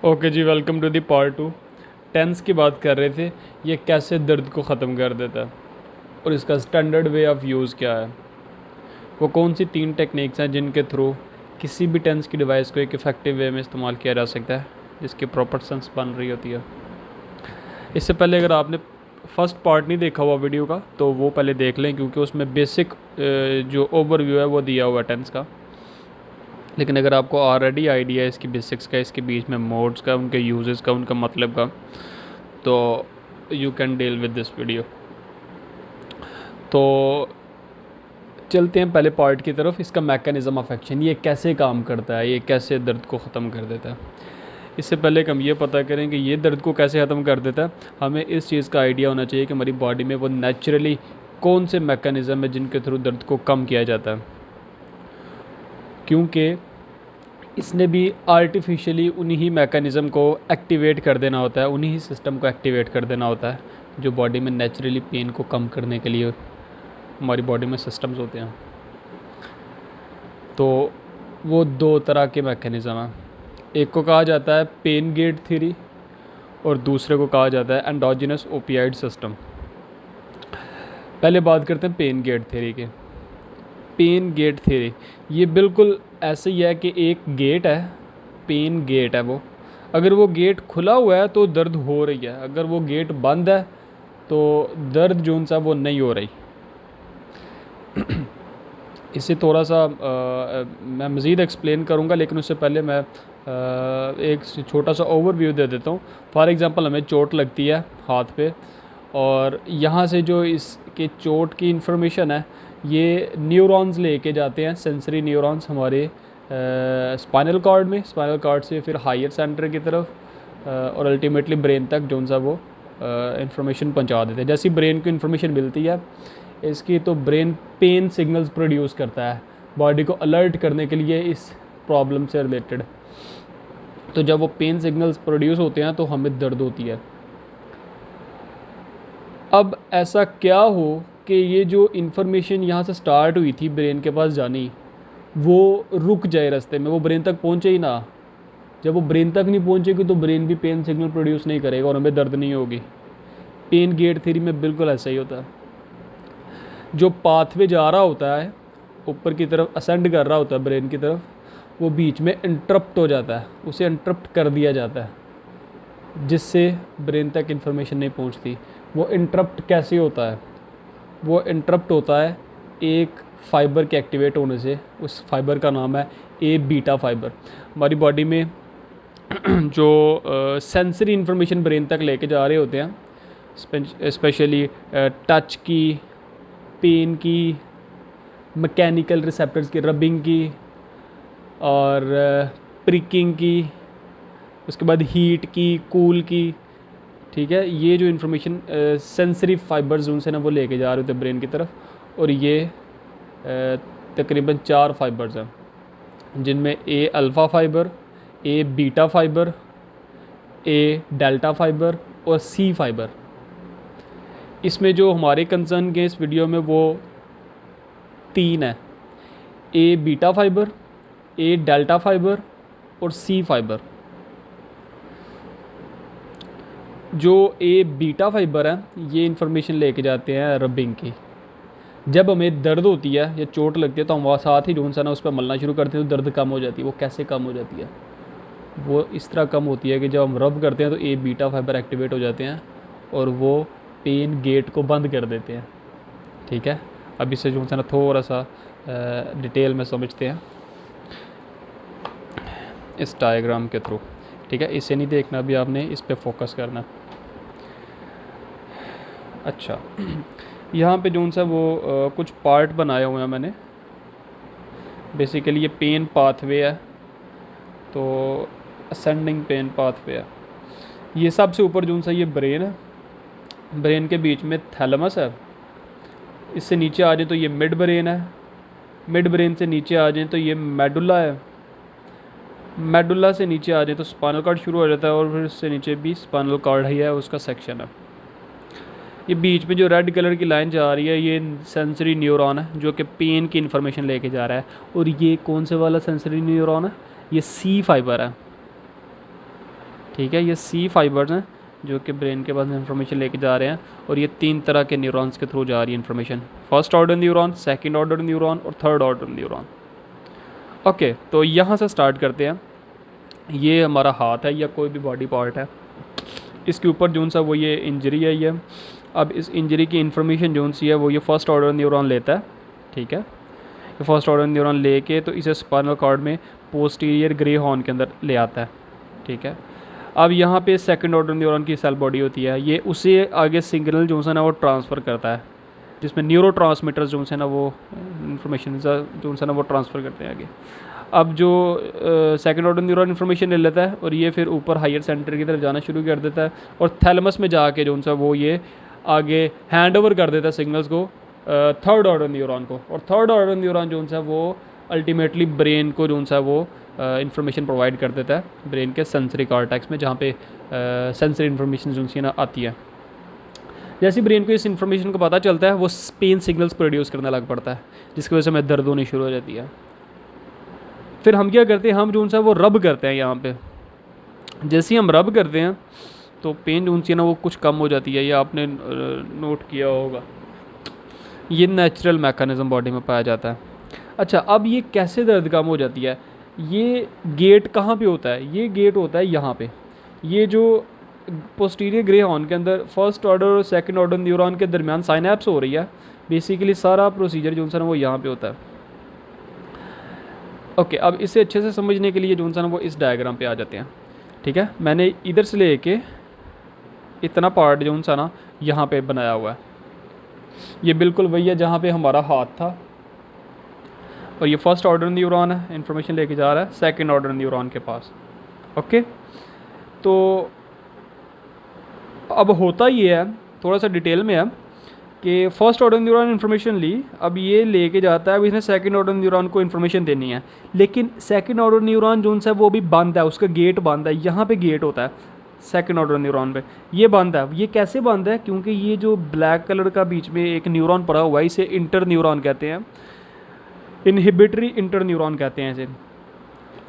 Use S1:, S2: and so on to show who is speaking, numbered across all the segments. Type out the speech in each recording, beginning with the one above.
S1: Okay ji, welcome to the part 2। Tense की बात कर रहे थे, ये कैसे दर्द को ख़त्म कर देता है और इसका स्टैंडर्ड वे ऑफ यूज़ क्या है। वो कौन सी 3 टेक्निक्स हैं जिनके थ्रू किसी भी टेंस की डिवाइस को एक इफ़ेक्टिव वे में इस्तेमाल किया जा सकता है, जिसकी प्रॉपर सेंस बन रही होती है। इससे पहले अगर आपने फर्स्ट पार्ट नहीं देखा हुआ वीडियो का तो वो पहले देख लें, क्योंकि उसमें बेसिक जो ओवरव्यू है वो दिया हुआ है टेंस का। लेकिन अगर आपको ऑलरेडी आइडिया है इसकी बेसिक्स का, इसके बीच में मोड्स का, उनके यूजेस का, उनका मतलब का, तो you can deal with this video. तो चलते हैं पहले पार्ट की तरफ। इसका मैकेनिज़्म ऑफ एक्शन, ये कैसे काम करता है, ये कैसे दर्द को ख़त्म कर देता है। इससे पहले हम ये पता करें कि ये दर्द को कैसे ख़त्म कर देता है। हमें इस चीज़ का आइडिया होना चाहिए कि हमारी बॉडी में वो नेचुरली कौन से मैकेनिज़्म है जिनके थ्रू दर्द को कम किया जाता है, क्योंकि इसने भी आर्टिफिशियली उन्हीं मैकेनिज़्म को एक्टिवेट कर देना होता है, उन्हीं सिस्टम को एक्टिवेट कर देना होता है जो बॉडी में नेचुरली पेन को कम करने के लिए हमारी बॉडी में सिस्टम्स होते हैं। तो वो 2 तरह के मैकेनिज़्म हैं। एक को कहा जाता है पेन गेट थ्योरी और दूसरे को कहा जाता है एंडोजिनस ओपियाइड सिस्टम। पहले बात करते हैं पेन गेट थ्योरी के। पेन गेट थ्योरी ये बिल्कुल ऐसे ही है कि एक गेट है, पेन गेट है वो। अगर वो गेट खुला हुआ है तो दर्द हो रही है, अगर वो गेट बंद है तो दर्द जो सा वो नहीं हो रही। इसे थोड़ा सा मैं मज़ीद एक्सप्लेन करूँगा, लेकिन उससे पहले मैं एक छोटा सा ओवरव्यू दे देता हूँ। फॉर एग्ज़ाम्पल, हमें चोट लगती है हाथ पे, और यहाँ से जो इसके चोट की इंफॉर्मेशन है ये न्यूरॉन्स लेके जाते हैं, सेंसरी न्यूरॉन्स हमारे स्पाइनल कॉर्ड में, स्पाइनल कॉर्ड से फिर हायर सेंटर की तरफ और अल्टीमेटली ब्रेन तक जो सा वो इंफॉर्मेशन पहुंचा देते हैं। जैसी ब्रेन को इंफॉर्मेशन मिलती है इसकी, तो ब्रेन पेन सिग्नल्स प्रोड्यूस करता है बॉडी को अलर्ट करने के लिए इस प्रॉब्लम से रिलेटेड। तो जब वो पेन सिग्नल्स प्रोड्यूस होते हैं तो हमें दर्द होती है। अब ऐसा क्या हो कि ये जो इन्फॉर्मेशन यहाँ से स्टार्ट हुई थी ब्रेन के पास जानी, वो रुक जाए रास्ते में, वो ब्रेन तक पहुँचे ही ना। जब वो ब्रेन तक नहीं पहुँचेगी तो ब्रेन भी पेन सिग्नल प्रोड्यूस नहीं करेगा और हमें दर्द नहीं होगी। पेन गेट थ्योरी में बिल्कुल ऐसा ही होता है। जो पाथवे जा रहा होता है ऊपर की तरफ, असेंड कर रहा होता है ब्रेन की तरफ, वो बीच में इंटरप्ट हो जाता है, उसे इंटरप्ट कर दिया जाता है, जिससे ब्रेन तक इन्फॉर्मेशन नहीं पहुंचती। वो इंटरप्ट कैसे होता है? वो इंटरप्ट होता है एक फाइबर के एक्टिवेट होने से। उस फाइबर का नाम है ए बीटा फाइबर। हमारी बॉडी में जो सेंसरी इन्फॉर्मेशन ब्रेन तक लेके जा रहे होते हैं, स्पेशली टच की, पेन की, मैकेनिकल रिसेप्टर्स की, रबिंग की और प्रिकिंग की, उसके बाद हीट की, कूल की, ठीक है। ये जो इन्फॉर्मेशन सेंसरी फाइबर्स उनसे ना वो लेके जा रहे होते हैं ब्रेन की तरफ, और ये तकरीबन 4 फाइबर्स हैं, जिनमें ए अल्फ़ा फाइबर, ए बीटा फाइबर, ए डेल्टा फाइबर और सी फाइबर। इसमें जो हमारे कंसर्न के इस वीडियो में वो 3 है, A beta fibre, A delta fibre और सी फाइबर। जो ए बीटा फाइबर है ये इन्फॉर्मेशन लेके जाते हैं रबिंग की। जब हमें दर्द होती है या चोट लगती है तो हम वहाँ साथ ही ढूंढ सा ना उस पर मलना शुरू करते हैं तो दर्द कम हो जाती है। वो कैसे कम हो जाती है? वो इस तरह कम होती है कि जब हम रब करते हैं तो ए बीटा फाइबर एक्टिवेट हो जाते हैं और वो पेन गेट को बंद कर देते हैं, ठीक है। अब इससे जो है ना थोड़ा सा डिटेल में समझते हैं इस डायग्राम के थ्रू, ठीक है। इसे नहीं देखना अभी, आपने इस पे फोकस करना। अच्छा, यहाँ पे जो सा वो कुछ पार्ट बनाए हुए हैं मैंने। बेसिकली ये पेन पाथवे है, तो असेंडिंग पेन पाथवे है। ये सबसे ऊपर जो सा ये ब्रेन है, ब्रेन के बीच में थैलेमस है। इससे नीचे आ जाए तो ये मिड ब्रेन है, मिड ब्रेन से नीचे आ जाए तो ये मेडुला है, मेडुला से नीचे आ जाए तो स्पाइनल कॉर्ड शुरू हो जाता है, और फिर उससे नीचे भी स्पाइनल कॉर्ड ही है, उसका सेक्शन है। ये बीच में जो रेड कलर की लाइन जा रही है ये सेंसरी न्यूरॉन है जो कि पेन की इन्फॉर्मेशन लेके जा रहा है। और ये कौन से वाला सेंसरी न्यूरॉन है? ये सी फाइबर है। ठीक है, ये सी फाइबर्स हैं जो कि ब्रेन के पास इंफॉर्मेशन लेके जा रहे हैं, और ये 3 तरह के न्यूरॉन्स के थ्रू जा रही है information, first order neuron, second order neuron और थर्ड ऑर्डर न्यूरॉन। ओके, तो यहाँ से स्टार्ट करते हैं। ये हमारा हाथ है या कोई भी बॉडी पार्ट है, इसके ऊपर जो सा वो ये इंजरी है ये। अब इस इंजरी की इंफॉर्मेशन जो सी है वो ये फर्स्ट ऑर्डर न्यूरॉन लेता है। ठीक है, ये फर्स्ट ऑर्डर न्यूरॉन लेके तो इसे स्पाइनल कॉर्ड में पोस्टीरियर ग्रे हॉर्न के अंदर ले आता है। ठीक है, अब यहाँ पे सेकंड ऑर्डर न्यूरॉन की सेल बॉडी होती है, ये उसे आगे सिग्नल जो है ना वो ट्रांसफ़र करता है, जिसमें न्यूरो ट्रांसमीटर्स जो है ना वो इन्फॉर्मेशन जो है ना वो ट्रांसफ़र करते हैं आगे। अब जो सेकंड ऑर्डर न्यूरॉन इन्फॉर्मेशन ले लेता है और ये फिर ऊपर हायर सेंटर की तरफ जाना शुरू कर देता है, और थैलेमस में जाके जो सा वो ये आगे हैंड ओवर कर देता है सिग्नल्स को थर्ड ऑर्डर न्यूरॉन को, और थर्ड ऑर्डर न्यूरॉन जो सा वो अल्टीमेटली ब्रेन को जो सा वो इंफॉर्मेशन प्रोवाइड कर देता है ब्रेन के सेंसरी कॉर्टेक्स में, जहाँ पे सेंसरी इन्फॉर्मेशन जो सी ना आती है। जैसे ब्रेन को इस इन्फॉर्मेशन का पता चलता है वो पेन सिग्नल्स प्रोड्यूस करने लग पड़ता है, जिसकी वजह से हमें दर्द होनी शुरू हो जाती है। फिर हम क्या करते हैं, हम जो सा वो रब करते हैं यहाँ पे। जैसे ही हम रब करते हैं तो पेन जो सी ना वो कुछ कम हो जाती है, या आपने नोट किया होगा। ये नेचुरल मैकेनिज़्म बॉडी में पाया जाता है। अच्छा, अब ये कैसे दर्द कम हो जाती है, ये गेट कहाँ पे होता है, ये गेट होता है यहाँ पे। ये जो पोस्टीरियर ग्रे हॉर्न के अंदर फर्स्ट ऑर्डर और सेकंड ऑर्डर न्यूरॉन के दरमियान साइनैप्स हो रही है, बेसिकली सारा प्रोसीजर जो है ना वो यहाँ पे होता है। ओके, अब इसे अच्छे से समझने के लिए जो है ना वो इस डायग्राम पे आ जाते हैं। ठीक है, मैंने इधर से लेके इतना पार्ट जो है ना यहाँ पे बनाया हुआ है, ये बिल्कुल वही है जहाँ पे हमारा हाथ था, और ये फर्स्ट ऑर्डर न्यूरॉन है, इन्फॉर्मेशन लेके जा रहा है सेकंड ऑर्डर न्यूरॉन के पास। ओके, तो अब होता ये है, थोड़ा सा डिटेल में है कि फर्स्ट ऑर्डर न्यूरॉन इन्फॉर्मेशन ली, अब ये लेके जाता है, अब इसने सेकंड ऑर्डर न्यूरॉन को इन्फॉर्मेशन देनी है, लेकिन सेकंड ऑर्डर न्यूरॉन जो है वो अभी बंद है, उसका गेट बंद है। यहाँ पे गेट होता है सेकंड ऑर्डर न्यूरॉन पे, ये बंद है। ये कैसे बंद है, क्योंकि ये जो ब्लैक कलर का बीच में एक न्यूरॉन पड़ा हुआ है, इसे इंटर न्यूरॉन कहते हैं, इनहिबिटरी इंटर न्यूरॉन कहते हैं इसे।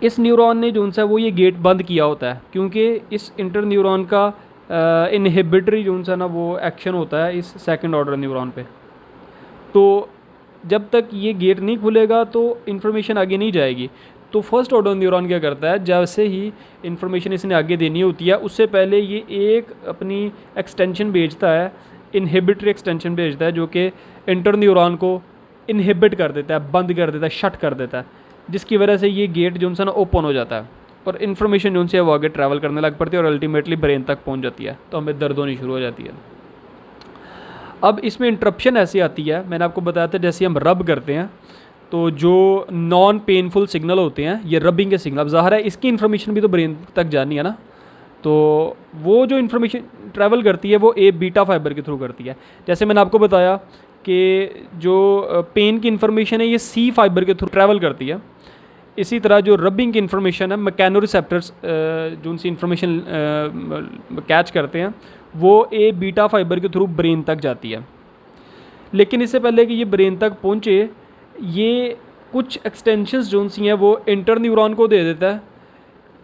S1: इस न्यूरॉन ने जो है वो ये गेट बंद किया होता है, क्योंकि इस इंटर न्यूरॉन का इनहिबिटरी जो है ना वो एक्शन होता है इस सेकंड ऑर्डर न्यूरॉन पे। तो जब तक ये गेट नहीं खुलेगा तो इन्फॉर्मेशन आगे नहीं जाएगी। तो फर्स्ट ऑर्डर न्यूरॉन क्या करता है, जैसे ही इन्फॉर्मेशन इसने आगे देनी होती है उससे पहले ये एक अपनी एक्सटेंशन भेजता है, इनहिबिटरी एक्सटेंशन भेजता है, जो कि इंटर न्यूरॉन को इनहिबिट कर देता है, बंद कर देता है, शट कर देता है, जिसकी वजह से ये गेट जो है ना ओपन हो जाता है, और इन्फॉर्मेशन जो है वो आगे ट्रैवल करने लग पड़ती है और अल्टीमेटली ब्रेन तक पहुंच जाती है, तो हमें दर्द होनी शुरू हो जाती है। अब इसमें इंटरप्शन ऐसी आती है, मैंने आपको बताया था जैसे हम रब करते हैं तो जो नॉन पेनफुल सिग्नल होते हैं ये रबिंग के सिग्नल, अब ज़ाहिर है इसकी इन्फॉर्मेशन भी तो ब्रेन तक जानी है ना, तो वो जो इन्फॉर्मेशन ट्रैवल करती है वो ए बीटा फाइबर के थ्रू करती है। जैसे मैंने आपको बताया कि जो पेन की इन्फॉर्मेशन है ये सी फाइबर के थ्रू ट्रैवल करती है, इसी तरह जो रबिंग की इन्फॉर्मेशन है मैकेनोरिसेप्टर्स जो उनसी इन्फॉर्मेशन कैच करते हैं वो ए बीटा फाइबर के थ्रू ब्रेन तक जाती है। लेकिन इससे पहले कि ये ब्रेन तक पहुँचे, ये कुछ एक्सटेंशंस जो सी हैं वो इंटर न्यूरॉन को दे देता है,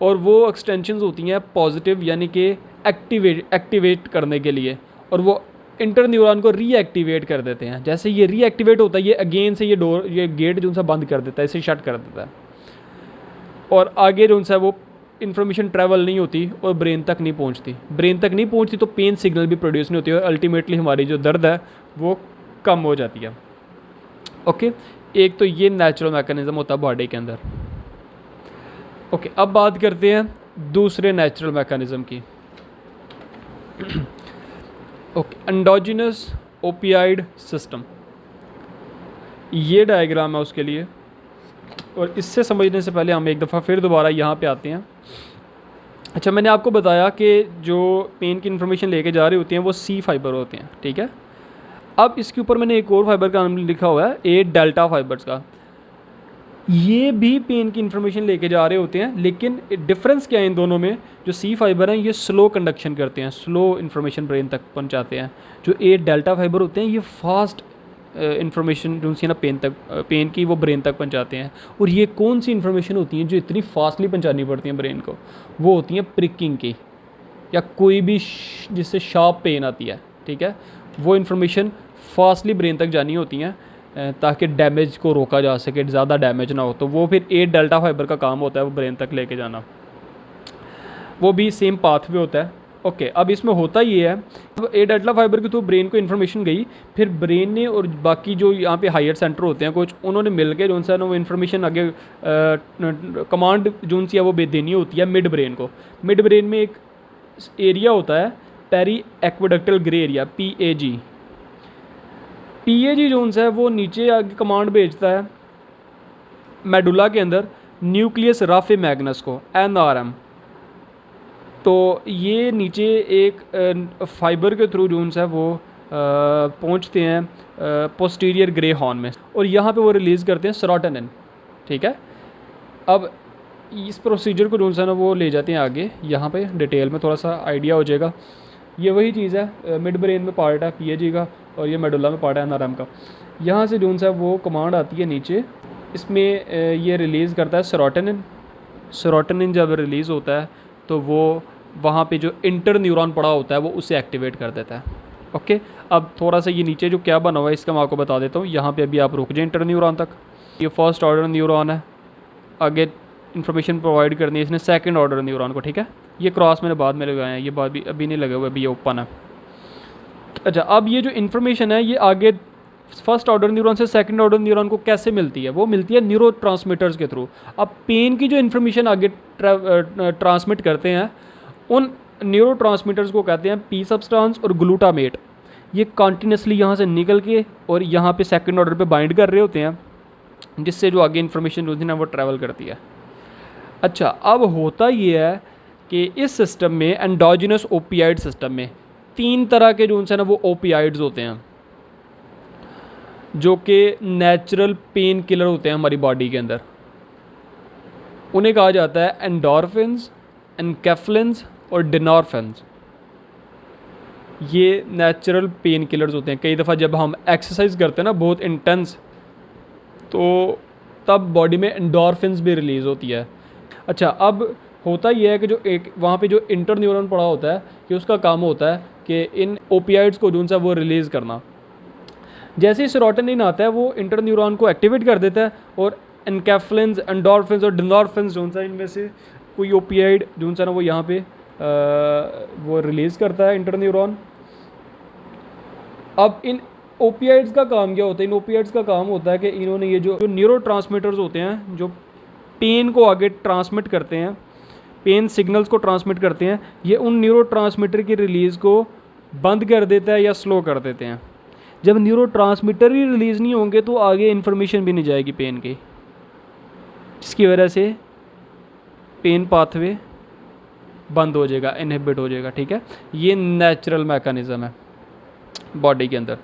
S1: और वो एक्सटेंशंस होती हैं पॉजिटिव, यानी कि एक्टिवेट करने के लिए, और वो इंटर न्यूरॉन को रीएक्टिवेट कर देते हैं। जैसे ये रीएक्टिवेट होता है, ये अगेन से ये गेट जो सा बंद कर देता है, इसे शट कर देता है, और आगे जो सा वो इन्फॉर्मेशन ट्रैवल नहीं होती और ब्रेन तक नहीं पहुंचती, तो पेन सिग्नल भी प्रोड्यूस नहीं होती और अल्टीमेटली हमारी जो दर्द है वो कम हो जाती है। ओके, एक तो ये नेचुरल मैकेनिज़्म होता है बॉडी के अंदर। ओके, अब बात करते हैं दूसरे नेचुरल मैकेनिज़्म की। ओके, एंडोजिनस ओपियाइड सिस्टम, ये डायग्राम है उसके लिए, और इससे समझने से पहले हम एक दफ़ा फिर दोबारा यहाँ पे आते हैं। अच्छा, मैंने आपको बताया कि जो पेन की इन्फॉर्मेशन लेके जा रही होती हैं वो सी फाइबर होते हैं, ठीक है। अब इसके ऊपर मैंने एक और फाइबर का नाम लिखा हुआ है, ए डेल्टा फाइबर्स का। ये भी पेन की इन्फॉर्मेशन लेके जा रहे होते हैं, लेकिन डिफरेंस क्या है इन दोनों में, जो सी फाइबर हैं ये स्लो कंडक्शन करते हैं, स्लो इन्फॉर्मेशन ब्रेन तक पहुंचाते हैं। जो ए डेल्टा फाइबर होते हैं ये फास्ट इन्फॉर्मेशन जो सी ना पेन की वो ब्रेन तक पहुंचाते हैं। और ये कौन सी इन्फॉर्मेशन होती हैं जो इतनी फास्टली पहुंचानी पड़ती हैं ब्रेन को, वो होती हैं प्रिकिंग की। या कोई भी जिससे शार्प पेन आती है, ठीक है, वो इन्फॉर्मेशन फास्टली ब्रेन तक जानी होती हैं ताकि डैमेज को रोका जा सके, ज़्यादा डैमेज ना हो। तो वो फिर 8 डेल्टा फाइबर का काम होता है वो ब्रेन तक लेके जाना, वो भी सेम पाथवे होता है। ओके, अब इसमें होता ये है, अब 8 डेल्टा फाइबर के थ्रू ब्रेन को इन्फॉर्मेशन गई, फिर ब्रेन ने और बाकी जो यहाँ पे हायर सेंटर होते हैं कुछ, उन्होंने मिल के जो सा ना वो इन्फॉर्मेशन आगे कमांड जो सी है वो देनी होती है मिड ब्रेन को। मिड ब्रेन में एक एरिया होता है peri aqueductal grey area, PAG। PAG zone है वो नीचे आगे कमांड भेजता है मेडुला के अंदर न्यूक्लियस राफे मैग्नस को, NRM। तो ये नीचे एक फाइबर के थ्रू जोन्स है वो पहुंचते हैं पोस्टीरियर ग्रे हॉर्न में, और यहाँ पे वो रिलीज़ करते हैं सेरोटोनिन, ठीक है। अब इस प्रोसीजर को जोन्स है ना वो ले जाते हैं आगे, यहाँ पे डिटेल में थोड़ा सा आइडिया हो जाएगा। ये वही चीज़ है, मिड ब्रेन में पार्ट है PAG का, और ये मेडुला में पार्ट है NRM का। यहाँ से जोन्स है वो कमांड आती है नीचे, इसमें ये रिलीज़ करता है सेरोटोनिन। सेरोटोनिन जब रिलीज़ होता है तो वो वहाँ पे जो इंटर न्यूरॉन पड़ा होता है वो उसे एक्टिवेट कर देता है। ओके, अब थोड़ा सा ये नीचे जो क्या बना हुआ है इसका मैं आपको बता देता हूँ। यहाँ पे अभी आप रुक जाए इंटर न्यूरॉन तक, ये फर्स्ट ऑर्डर न्यूरॉन है, आगे इन्फॉर्मेशन प्रोवाइड करनी है इसने सेकंड ऑर्डर न्यूरॉन को, ठीक है। ये क्रॉस मैंने बाद में लगाए हैं, ये बात भी अभी नहीं लगे हुए, अभी ये ओपन है। अच्छा, अब ये जो इन्फॉर्मेशन है ये आगे फर्स्ट ऑर्डर न्यूरॉन से सेकंड ऑर्डर न्यूरॉन को कैसे मिलती है, वो मिलती है न्यूरो ट्रांसमीटर्स के थ्रू। अब पेन की जो इन्फॉर्मेशन आगे ट्रांसमिट करते हैं उन न्यूरो ट्रांसमीटर्स को कहते हैं P सब्सटेंस और ग्लूटामेट। ये कॉन्टीन्यूसली यहाँ से निकल के और यहाँ पे सेकंड ऑर्डर पे बाइंड कर रहे होते हैं, जिससे जो आगे इन्फॉर्मेशन होती है ना वो ट्रैवल करती है। अच्छा, अब होता ये है कि इस सिस्टम में एंडोजिनस ओपियाइड सिस्टम में 3 तरह के जो है ना वो ओपियाइड्स होते हैं जो कि नेचुरल पेन किलर होते हैं हमारी बॉडी के अंदर। उन्हें कहा जाता है एंडोर्फिन्स, एनकेफ्लिन्स और डिनॉर्फिन्स। ये नेचुरल पेन किलर्स होते हैं। कई दफ़ा जब हम एक्सरसाइज करते हैं ना बहुत इंटेंस, तो तब बॉडी में एंडोर्फिन्स भी रिलीज़ होती है। अच्छा, अब होता यह है कि जो एक वहाँ पे जो इंटर न्यूरॉन पड़ा होता है कि उसका काम होता है कि इन ओपियाइड्स को जो सा वो रिलीज़ करना। जैसे ही सेरोटोनिन आता है वो इंटर न्यूरॉन को एक्टिवेट कर देता है, और एनकेफ्लिन्स, एंडोर्फिन्स और डिनॉर्फिन्स जो सा इनमें से कोई ओपियाइड जो सा ना वो यहाँ पे वो रिलीज़ करता है इंटर न्यूरॉन। अब इन ओपियाइड्स का काम क्या होता है? इन ओपियाइड्स का काम होता है कि इन्होंने ये जो न्यूरो ट्रांसमीटर्स होते हैं जो पेन को आगे ट्रांसमिट करते हैं, पेन सिग्नल्स को ट्रांसमिट करते हैं, ये उन न्यूरो ट्रांसमीटर की रिलीज़ को बंद कर देता है या स्लो कर देते हैं। जब न्यूरो ट्रांसमीटर ही रिलीज़ नहीं होंगे तो आगे इन्फॉर्मेशन भी नहीं जाएगी पेन की, जिसकी वजह से पेन पाथवे बंद हो जाएगा, इनहिबिट हो जाएगा, ठीक है। ये नेचुरल मैकेनिज़्म है बॉडी के अंदर।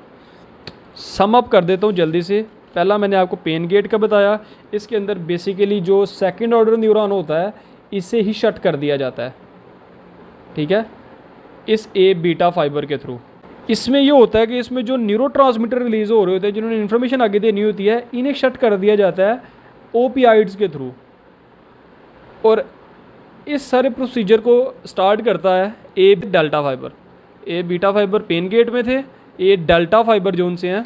S1: सम अप कर देता हूँ जल्दी से। पहला मैंने आपको पेन गेट का बताया, इसके अंदर बेसिकली जो सेकंड ऑर्डर न्यूरॉन होता है इसे ही शट कर दिया जाता है, ठीक है, इस ए बीटा फाइबर के थ्रू। इसमें ये होता है कि इसमें जो न्यूरोट्रांसमीटर रिलीज़ हो रहे होते हैं, जिन्होंने इन्फॉर्मेशन आगे देनी होती है, इन्हें शट कर दिया जाता है ओपियाइड्स के थ्रू। और इस सारे प्रोसीजर को स्टार्ट करता है ए डेल्टा फाइबर। ए बीटा फाइबर पेन गेट में थे, ए डेल्टा फाइबर जोन से हैं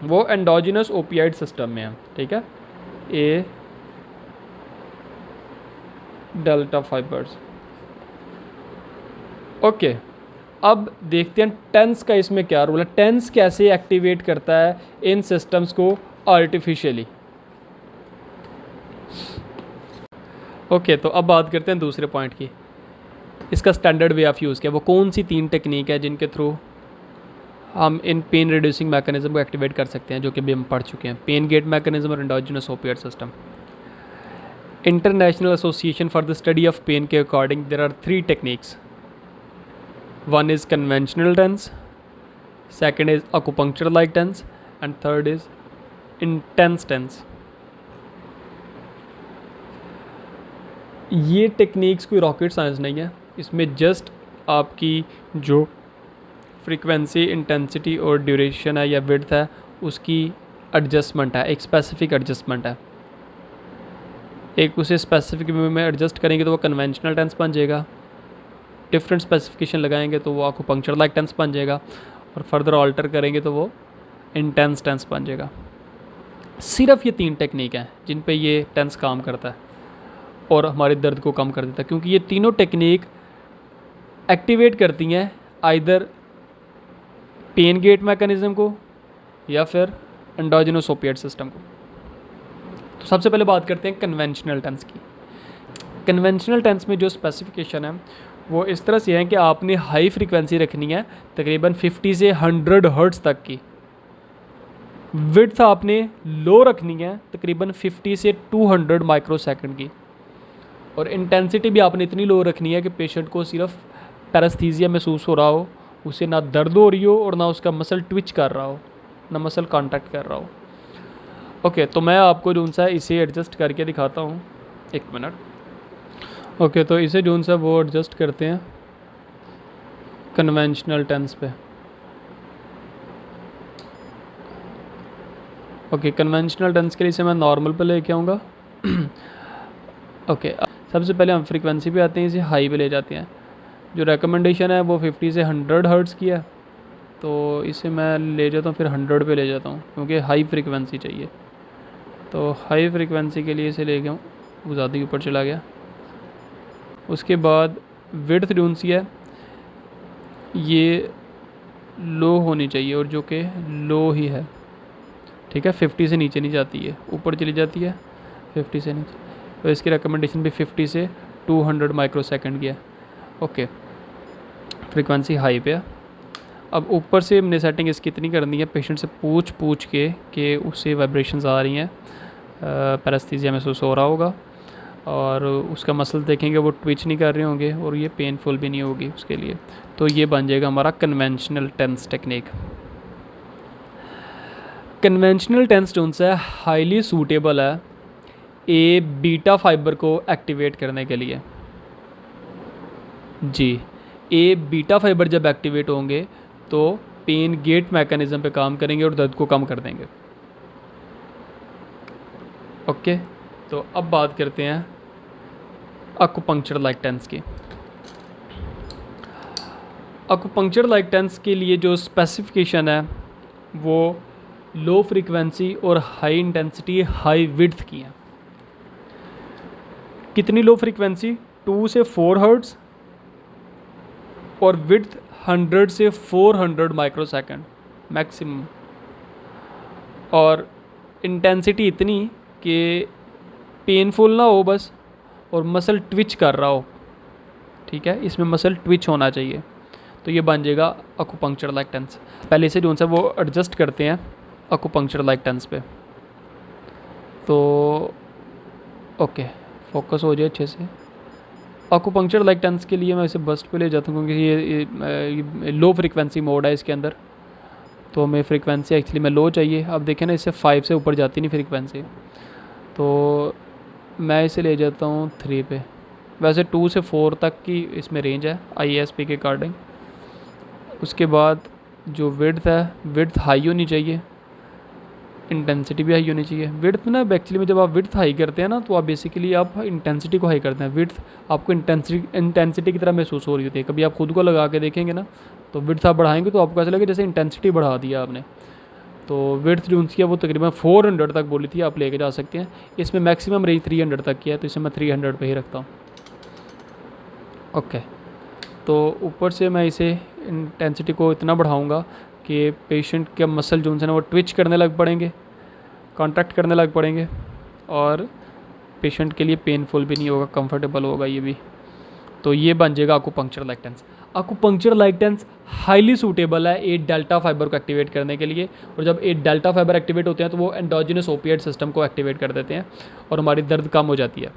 S1: वो एंडोजिनस ओपियाइड सिस्टम में है, ठीक है। ए डेल्टा फाइबर्स। ओके, अब देखते हैं टेंस का इसमें क्या रोल है, टेंस कैसे एक्टिवेट करता है इन सिस्टम्स को आर्टिफिशियली। ओके, तो अब बात करते हैं दूसरे पॉइंट की, इसका स्टैंडर्ड वे ऑफ यूज़ क्या, वो कौन सी 3 टेक्निक है जिनके थ्रू हम इन पेन रिड्यूसिंग मैकेनिज्म को एक्टिवेट कर सकते हैं, जो कि भी हम पढ़ चुके हैं। पेन गेट मैकेनिज्म और endogenous opioid system. International association for the study of pain के according there are 3 techniques. One is conventional tense, second is acupuncture like tense, and third is intense tense. ये techniques कोई rocket science नहीं है, इसमें just आपकी जो frequency, intensity और duration है या विड्थ है उसकी एडजस्टमेंट है, एक स्पेसिफिक एडजस्टमेंट है। एक उसे स्पेसिफिक वे में एडजस्ट करेंगे तो वो कन्वेंशनल टेंस बन जाएगा, डिफरेंट स्पेसिफिकेशन लगाएंगे तो वो आकुपंक्चर लाइक टेंस बन जाएगा, और फर्दर ऑल्टर करेंगे तो वो इंटेंस टेंस बन जाएगा। सिर्फ ये 3 टेक्निक हैं जिन पे ये टेंस काम करता है और हमारे दर्द को कम कर देता है, क्योंकि ये तीनों टेक्निक एक्टिवेट करती हैं आइदर पेन गेट मैकेनिज़्म को या फिर एंडोजिनस ओपिएट सिस्टम को। तो सबसे पहले बात करते हैं कन्वेंशनल टेंस की। कन्वेंशनल टेंस में जो स्पेसिफिकेशन है वो इस तरह से है कि आपने हाई फ्रीक्वेंसी रखनी है तकरीबन 50 से 100 हर्ट्ज़ तक की, विड्थ आपने लो रखनी है तकरीबन 50 से 200 माइक्रोसेकंड की, और इंटेंसिटी भी आपने इतनी लो रखनी है कि पेशेंट को सिर्फ पैरास्थीसिया महसूस हो रहा हो, उसे ना दर्द हो रही हो और ना उसका मसल ट्विच कर रहा हो, ना मसल कांटेक्ट कर रहा हो। ओके, तो मैं आपको जो सा इसे एडजस्ट करके दिखाता हूँ, 1 मिनट। ओके, तो इसे जो सा वो एडजस्ट करते हैं कन्वेंशनल टेंस पे। ओके, कन्वेंशनल टेंस के लिए इसे मैं नॉर्मल पे लेके आऊँगा। ओके, सबसे पहले हम फ्रीक्वेंसी पे आते हैं, इसे हाई पे ले जाते हैं। जो रिकमेंडेशन है वो 50 से 100 हर्ट्ज़ की है, तो इसे मैं ले जाता हूँ फिर 100 पे ले जाता हूँ क्योंकि हाई फ्रीक्वेंसी चाहिए। तो हाई फ्रीक्वेंसी के लिए इसे ले गया हूँ, वो ज़्यादा ही ऊपर चला गया। उसके बाद विड्थ जो सी है ये लो होनी चाहिए, और जो कि लो ही है, ठीक है। 50 से नीचे नहीं जाती है, ऊपर चली जाती है 50 से नीचे। तो इसकी रिकमेंडेशन भी 50 से 200 माइक्रोसेकंड की है। ओके, फ्रीक्वेंसी हाई पे है। अब ऊपर से हमने सेटिंग इसकी इतनी करनी है पेशेंट से पूछ के कि उससे वाइब्रेशंस आ रही हैं, पैरास्थीसिया महसूस हो रहा होगा, और उसका मसल देखेंगे वो ट्विच नहीं कर रहे होंगे, और ये पेनफुल भी नहीं होगी उसके लिए। तो ये बन जाएगा हमारा conventional tense technique. Conventional tense जो है हाईली सूटेबल है ए बीटा फाइबर को एक्टिवेट करने के लिए। जी, ए बीटा फाइबर जब एक्टिवेट होंगे तो पेन गेट मैकेनिज़्म पे काम करेंगे और दर्द को कम कर देंगे। ओके, तो अब बात करते हैं अकुपंक्चर लाइक टेंस की। अकुपंक्चर लाइक टेंस के लिए जो स्पेसिफिकेशन है वो लो फ्रीक्वेंसी और हाई इंटेंसिटी हाई विड्थ की है। कितनी लो फ्रीक्वेंसी? 2 से 4 हर्ट्ज़, और विड्थ 100 से 400 माइक्रोसेकंड मैक्सिमम, और इंटेंसिटी इतनी कि पेनफुल ना हो बस, और मसल ट्विच कर रहा हो, ठीक है, इसमें मसल ट्विच होना चाहिए। तो ये बन जाएगा अकुपंक्चर लाइक टेंस। पहले से जो सा वो एडजस्ट करते हैं अकुपंक्चर लाइक टेंस पे। तो ओके, फोकस हो जाए अच्छे से। अकुपंक्चर लाइक टेंस के लिए मैं इसे बस्ट पे ले जाता हूँ क्योंकि ये लो फ्रीक्वेंसी मोड है इसके अंदर, तो हमें फ्रीक्वेंसी एक्चुअली में लो चाहिए। अब देखें ना, इससे 5 से ऊपर जाती नहीं फ्रीक्वेंसी, तो मैं इसे ले जाता हूँ 3 पे। वैसे 2 से 4 तक की इसमें रेंज है IASP के अकॉर्डिंग। उसके बाद जो विड्थ है, विड्थ हाई होनी चाहिए, इंटेंसिटी भी हाई होनी चाहिए। विड्थ ना एक्चुअली में जब आप विड्थ हाई करते हैं ना, तो आप बेसिकली आप इंटेंसिटी को हाई करते हैं। विड्थ आपको इंटेंसिटी की तरह महसूस हो रही होती है। कभी आप खुद को लगा के देखेंगे ना, तो विड्थ आप बढ़ाएंगे तो आपको ऐसा लगेगा जैसे इंटेंसिटी बढ़ा दिया आपने। तो विड्थ जो उनकी है वो तकरीबन 400 तक बोली थी, आप लेके जा सकते हैं। इसमें मैक्सिमम रेंज 300 तक की है, तो इसे मैं 300 पे ही रखता हूँ। ओके, तो ऊपर से मैं इसे इंटेंसिटी को इतना बढ़ाऊँगा कि पेशेंट के मसल जो है ना वो ट्विच करने लग पड़ेंगे, कॉन्ट्रैक्ट करने लग पड़ेंगे, और पेशेंट के लिए पेनफुल भी नहीं होगा, कंफर्टेबल होगा ये भी। तो ये बन जाएगा acupuncture like TENS. Acupuncture like TENS highly suitable है 8 डेल्टा फाइबर को एक्टिवेट करने के लिए, और जब 8 डेल्टा फाइबर एक्टिवेट होते हैं तो वो एंडोजिनस ओपिएट सिस्टम को एक्टिवेट कर देते हैं और हमारी दर्द कम हो जाती है।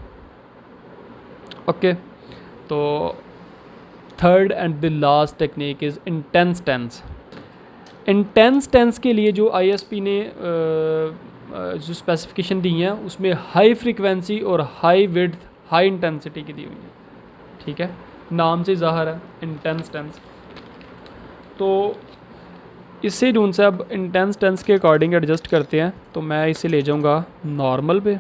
S1: ओके, तो third and the last technique is intense tense. Intense tense के लिए जो ISP ने जो स्पेसिफिकेशन दी है उसमें हाई फ्रीक्वेंसी और हाई विड्थ हाई इंटेंसिटी की दी हुई है, ठीक है, नाम से ज़ाहिर है इंटेंस टेंस। तो इससे जो उनसे अब इंटेंस टेंस के अकॉर्डिंग एडजस्ट करते हैं, तो मैं इसे ले जाऊंगा नॉर्मल पे,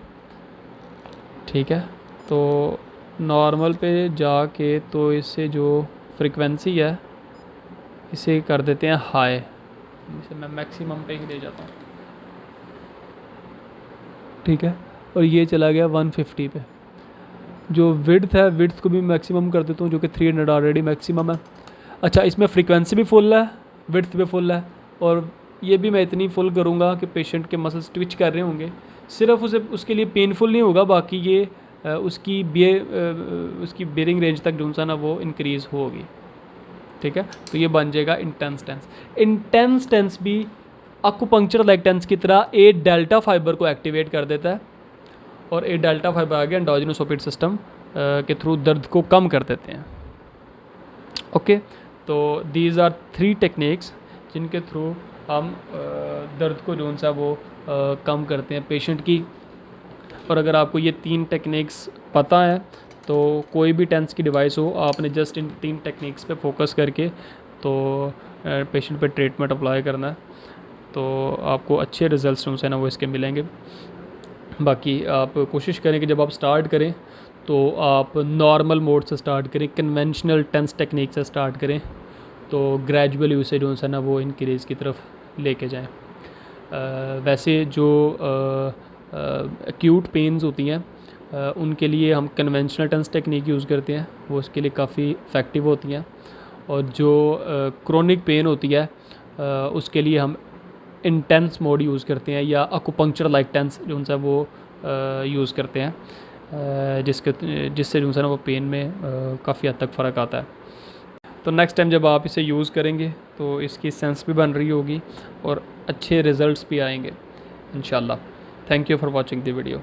S1: ठीक है। तो नॉर्मल पे जाके तो इससे जो फ्रीक्वेंसी है इसे कर देते हैं हाई, इसे मैं मैक्सिमम पे ही ले जाता हूँ, ठीक है। और ये चला गया 150 पे। जो विड्थ है, विड्थ को भी मैक्सिमम कर देता हूँ, जो कि 300 ऑलरेडी मैक्सिमम है। अच्छा, इसमें फ्रीक्वेंसी भी फुल है, विड्थ भी फुल है, और ये भी मैं इतनी फुल करूँगा कि पेशेंट के मसल्स ट्विच कर रहे होंगे, सिर्फ उसे उसके लिए पेनफुल नहीं होगा, बाकी ये उसकी बेयरिंग रेंज तक जो सा ना वो इंक्रीज़ होगी, ठीक है। तो ये बन जाएगा इंटेंस टेंस। इंटेंस टेंस भी अकुपंक्चर लाइक टेंस की तरह ए डेल्टा फाइबर को एक्टिवेट कर देता है, और ए डेल्टा फाइबर आगे एंडोजिनस ओपिएट सिस्टम के थ्रू दर्द को कम कर देते हैं। ओके, तो दीज आर 3 टेक्निक्स जिनके थ्रू हम दर्द को जो सा वो कम करते हैं पेशेंट की। और अगर आपको ये 3 टेक्निक्स पता है तो कोई भी टेंस की डिवाइस हो, आपने जस्ट इन 3 टेक्निक्स पे फोकस करके तो पेशेंट पे ट्रीटमेंट अप्लाई करना है, तो आपको अच्छे रिजल्ट्स जो है ना वो इसके मिलेंगे। बाकी आप कोशिश करें कि जब आप स्टार्ट करें तो आप नॉर्मल मोड से स्टार्ट करें, कन्वेंशनल टेंस टेक्निक से स्टार्ट करें, तो ग्रेजुअली उसे जो है ना वो इंक्रीज़ की तरफ लेके जाएं। वैसे जो एक्यूट पेन्स होती हैं उनके लिए हम कन्वेंशनल टेंस टेक्निक यूज़ करते हैं, वो उसके लिए काफ़ी इफ़ेक्टिव होती हैं। और जो क्रोनिक पेन होती है उसके लिए हम इंटेंस मोड यूज़ करते हैं, या अकुपंक्चर लाइक टेंस जो उनसे वो यूज़ करते हैं, जिससे जो है ना वो पेन में काफ़ी हद तक फ़र्क आता है। तो नेक्स्ट टाइम जब आप इसे यूज़ करेंगे तो इसकी सेंस भी बन रही होगी और अच्छे रिज़ल्ट्स भी आएंगे इंशाल्लाह। Thank you for watching the video.